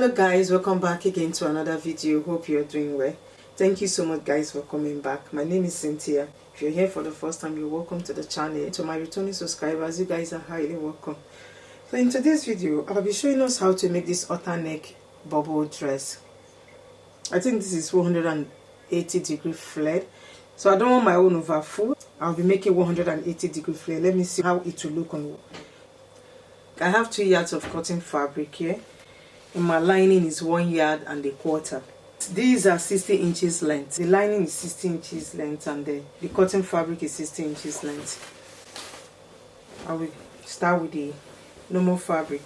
Hello guys, welcome back again to another video. Hope you're doing well. Thank you so much guys for coming back. My name is Cynthia. If you're here for the first time, you're welcome to the channel. To my returning subscribers, you guys are highly welcome. So in today's video, I'll be showing us how to make this halter neck bubble dress. I think this is 180-degree flare. So I don't want my own over full. I'll be making 180-degree flare. Let me see how it will look on. I have 2 yards of cotton fabric here. And my lining is 1 yard and a quarter. These are 60 inches length. The lining is 60 inches length and the cotton fabric is 60 inches length. I will start with the normal fabric.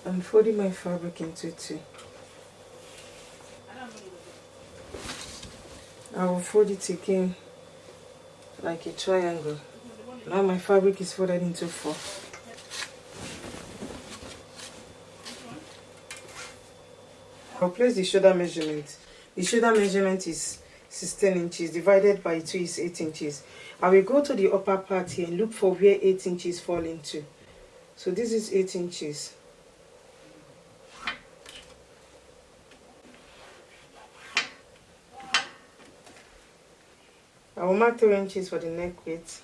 I'm folding my fabric into two. I will fold it again like a triangle. Now my fabric is folded into 4. I'll place the shoulder measurement. The shoulder measurement is 16 inches divided by 2 is 8 inches. I will go to the upper part here and look for where 8 inches fall into. So this is 8 inches. I will mark 3 inches for the neck width.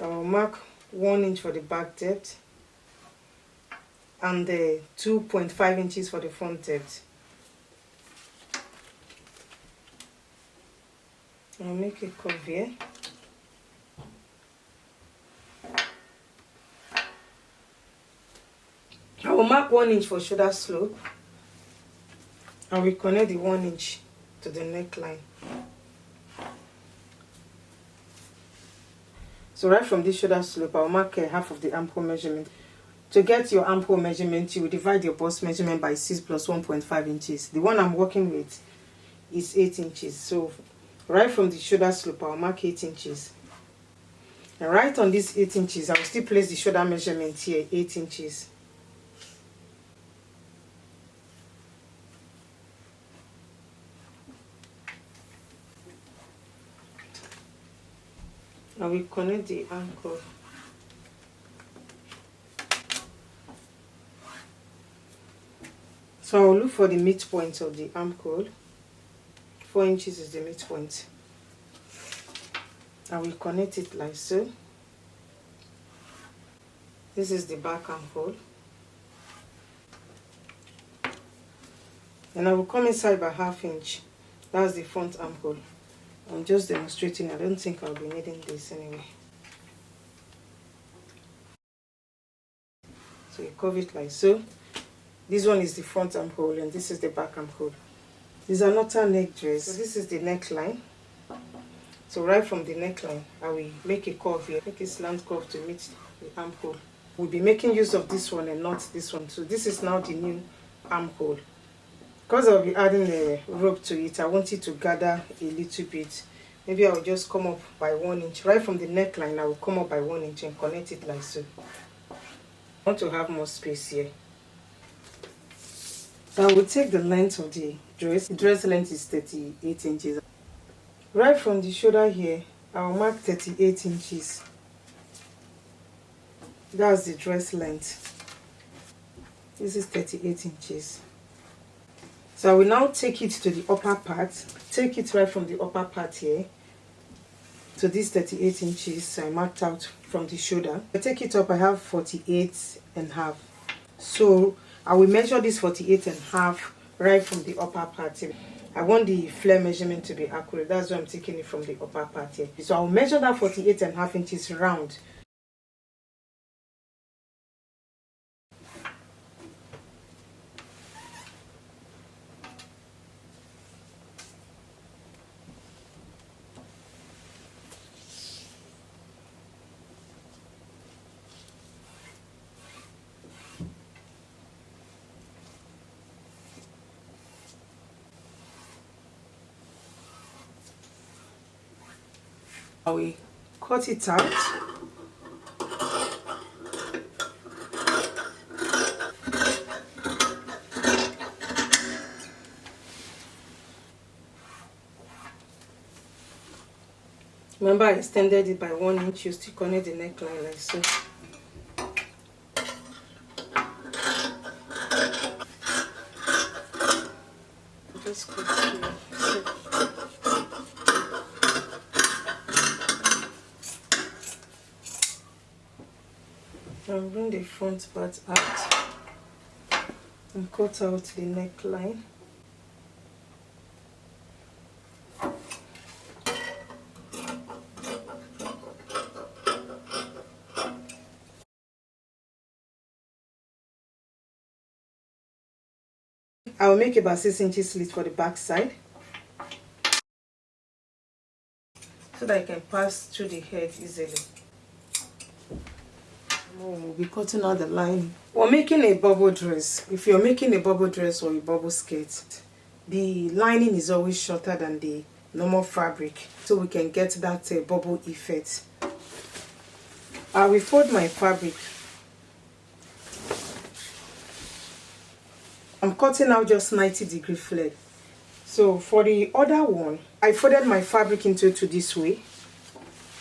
I will mark 1 inch for the back depth. And 2.5 inches for the front depth. I'll make a curve here. I will mark 1 inch for shoulder slope. I will connect the 1 inch to the neckline. So right from this shoulder slope, I'll mark half of the armhole measurement. To get your armhole measurement, you will divide your bust measurement by 6 plus 1.5 inches. The one I'm working with is 8 inches. So right from the shoulder slope, I'll mark 8 inches. And right on this 8 inches, I will still place the shoulder measurement here, 8 inches. I will connect the ankle. So I will look for the midpoint of the armhole. 4 inches is the midpoint. I will connect it like so. This is the back armhole. And I will come inside by ½ inch. That's the front armhole. I'm just demonstrating. I don't think I'll be needing this anyway. So you curve it like so. This one is the front armhole and this is the back armhole. This is an halter neck dress. So this is the neckline. So right from the neckline, I will make a curve here. Make a slant curve to meet the armhole. We'll be making use of this one and not this one. So this is now the new armhole. Because I'll be adding a rope to it, I want it to gather a little bit. Maybe I'll just come up by 1 inch. Right from the neckline, I will come up by 1 inch and connect it like so. I want to have more space here. So I will take the length of the dress. The dress length is 38 inches. Right from the shoulder here, I will mark 38 inches. That's the dress length. This is 38 inches. So I will now take it to the upper part. Take it right from the upper part here to this 38 inches I marked out from the shoulder. I take it up, I have 48.5. So I will measure this 48.5 right from the upper part. I want the flare measurement to be accurate. That's why I'm taking it from the upper part here. So I'll measure that 48.5 inches round. I will cut it out. Remember, I extended it by 1 inch. You still connect the neckline like so. I'll bring the front part out and cut out the neckline. I will make about 6 inches slit for the back side so that I can pass through the head easily. We'll be cutting out the line. We're making a bubble dress. If you're making a bubble dress or a bubble skirt, the lining is always shorter than the normal fabric, so we can get that bubble effect. I will fold my fabric. I'm cutting out just 90-degree flared. So for the other one, I folded my fabric into this way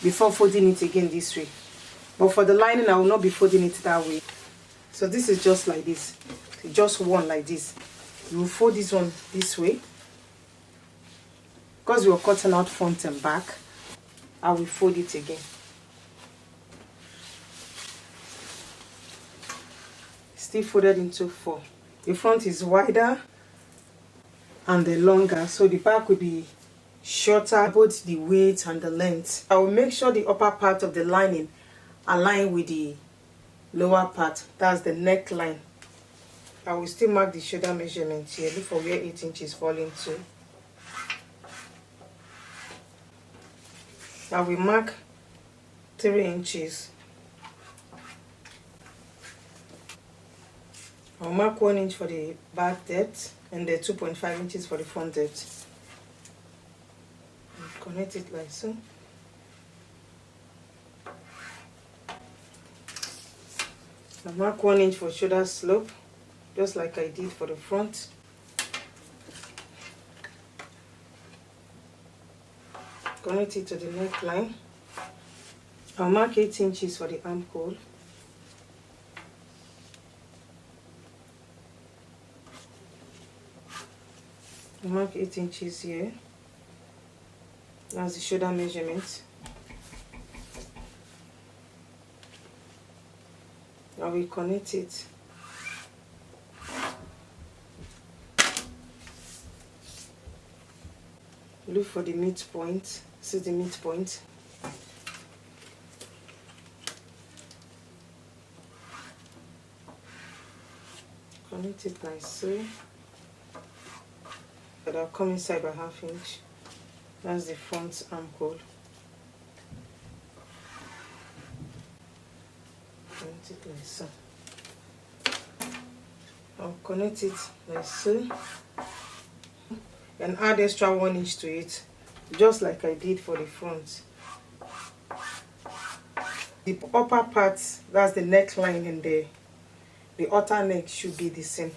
before folding it again this way. But for the lining, I will not be folding it that way. So this is just like this, just one like this. You will fold this one this way. Because we are cutting out front and back, I will fold it again. Still folded into 4. The front is wider and the longer, so the back will be shorter, both the width and the length. I will make sure the upper part of the lining align with the lower part, that's the neckline. I will still mark the shoulder measurement here. Look for where 8 inches fall into. I will mark 3 inches. I'll mark 1 inch for the back depth and the 2.5 inches for the front depth. Connect it like so. I'll mark 1 inch for shoulder slope, just like I did for the front. Connect it to the neckline. I'll mark 8 inches for the armhole. I'll mark 8 inches here. That's the shoulder measurement. I will connect it. Look for the midpoint. See the midpoint. Connect it like so. But I'll come inside by 1/2 inch. That's the front armhole. Connect it like so. I'll connect it like so and add extra 1 inch to it, just like I did for the front. The upper part, that's the neckline, and the outer neck should be the same.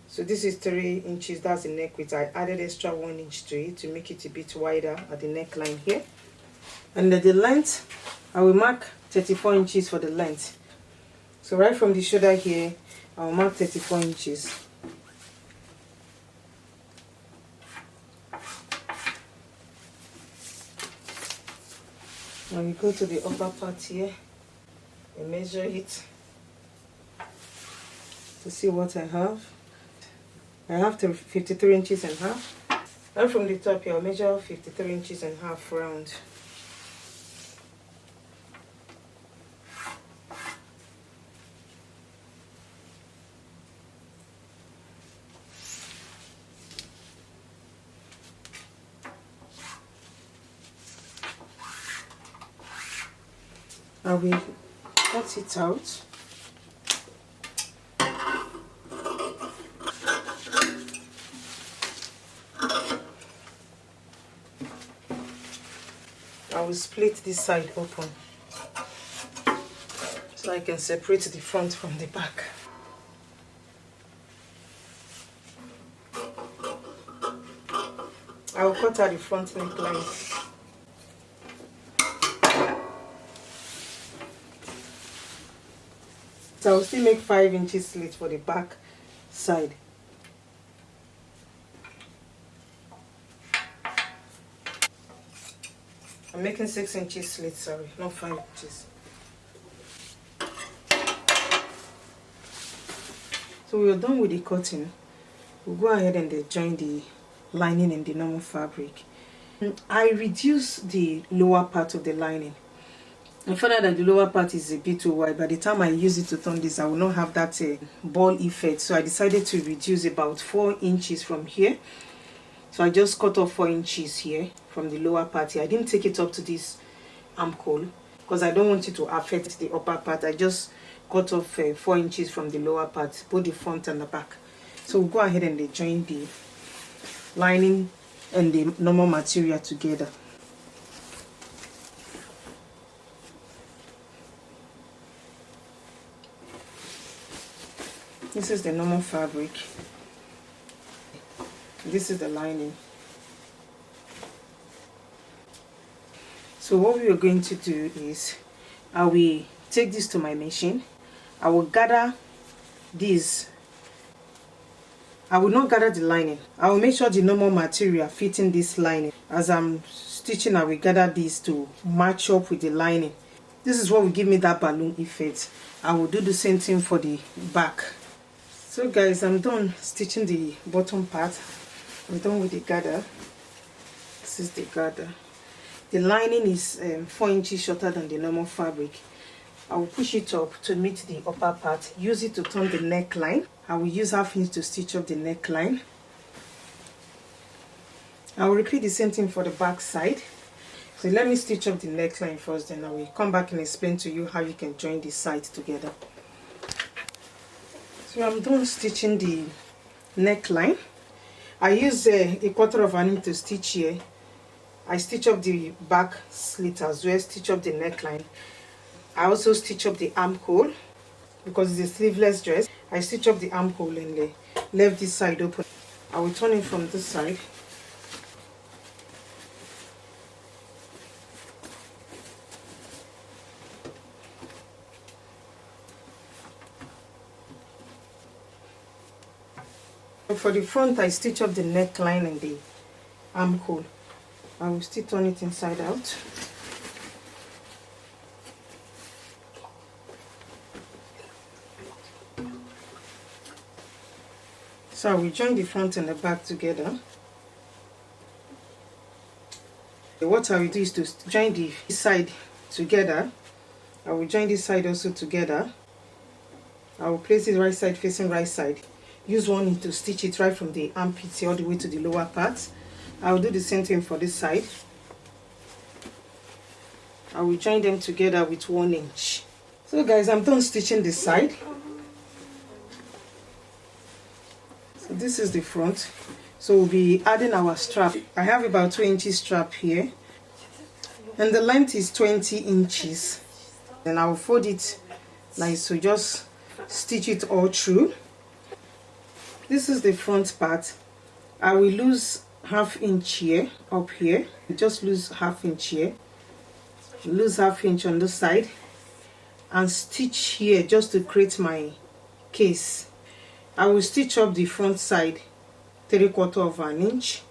So this is 3 inches, that's the neck width. I added extra 1 inch to it to make it a bit wider at the neckline here. And the length, I will mark 34 inches for the length. So right from the shoulder here, I will mark 34 inches. When we go to the upper part here, I measure it to see what I have. I have 53 inches and a half. And from the top here, I'll measure 53 inches and a half round. I will cut it out. I will split this side open so I can separate the front from the back. I will cut out the front neckline. So I will still make 5 inches slit for the back side. I'm making 6 inches slit, sorry, not 5 inches. So we are done with the cutting. We'll go ahead and join the lining in the normal fabric. I reduce the lower part of the lining. I found out that the lower part is a bit too wide. By the time I use it to turn this, I will not have that ball effect. So I decided to reduce about 4 inches from here. So I just cut off 4 inches here from the lower part here. I didn't take it up to this armhole because I don't want it to affect the upper part. I just cut off 4 inches from the lower part, both the front and the back. So we'll go ahead and join the lining and the normal material together. This is the normal fabric. This is the lining. So what we are going to do is, I will take this to my machine. I will gather these. I will not gather the lining. I will make sure the normal material fits in this lining. As I'm stitching, I will gather these to match up with the lining. This is what will give me that balloon effect. I will do the same thing for the back. So guys, I'm done stitching the bottom part. I'm done with the gather. This is the gather. The lining is 4 inches shorter than the normal fabric. I will push it up to meet the upper part. Use it to turn the neckline. I will use 1/2 inch to stitch up the neckline. I will repeat the same thing for the back side. So let me stitch up the neckline first, then I will come back and explain to you how you can join the sides together. So I'm done stitching the neckline. I use a 1/4 of an inch to stitch here. I stitch up the back slit as well, stitch up the neckline. I also stitch up the armhole because it's a sleeveless dress. I stitch up the armhole and left this side open. I will turn it from this side. For the front, I stitch up the neckline and the armhole. I will still turn it inside out. So I will join the front and the back together. What I will do is to join the side together. I will join this side also together. I will place it right side facing right side. Use 1 inch to stitch it right from the armpit all the way to the lower part. I will do the same thing for this side. I will join them together with 1 inch. So guys, I'm done stitching this side. So this is the front. So we'll be adding our strap. I have about 2 inches strap here. And the length is 20 inches. Then I will fold it like so, just stitch it all through. This is the front part. I will lose 1/2 inch here, up here. Just lose 1/2 inch here. Lose 1/2 inch on this side. And stitch here just to create my case. I will stitch up the front side 3/4 of an inch.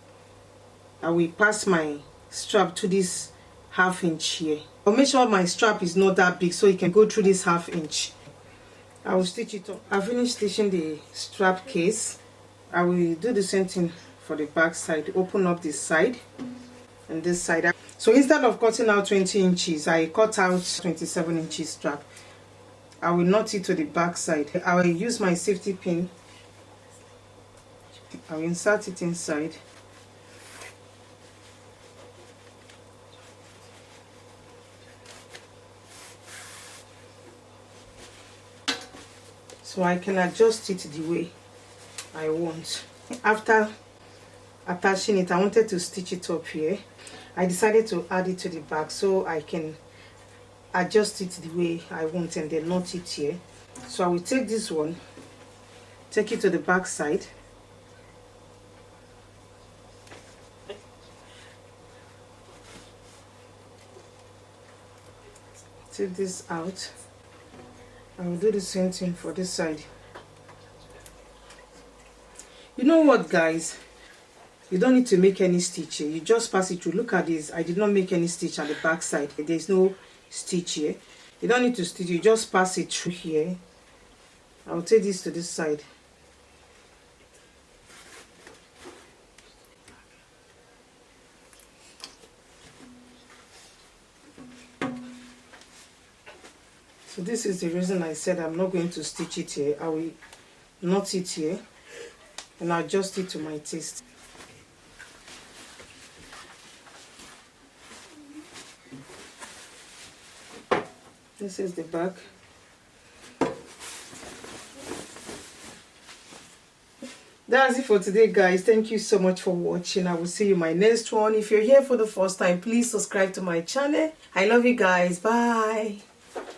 I will pass my strap to this 1/2 inch here. I'll make sure my strap is not that big so it can go through this 1/2 inch. I will stitch it up. I finished stitching the strap case. I will do the same thing for the back side. Open up this side and this side. So instead of cutting out 20 inches, I cut out 27 inches strap. I will knot it to the back side. I will use my safety pin. I will insert it inside. So I can adjust it the way I want. After attaching it, I wanted to stitch it up here. I decided to add it to the back so I can adjust it the way I want and then knot it here. So I will take this one, take it to the back side. Take this out. I will do the same thing for this side. You know what, guys? You don't need to make any stitch here. You just pass it through. Look at this. I did not make any stitch at the back side. There's no stitch here. You don't need to stitch. You just pass it through here. I will take this to this side. So this is the reason I said I'm not going to stitch it here. I will knot it here and adjust it to my taste. This is the back. That's it for today, guys. Thank you so much for watching. I will see you in my next one. If you're here for the first time, please subscribe to my channel. I love you guys. Bye.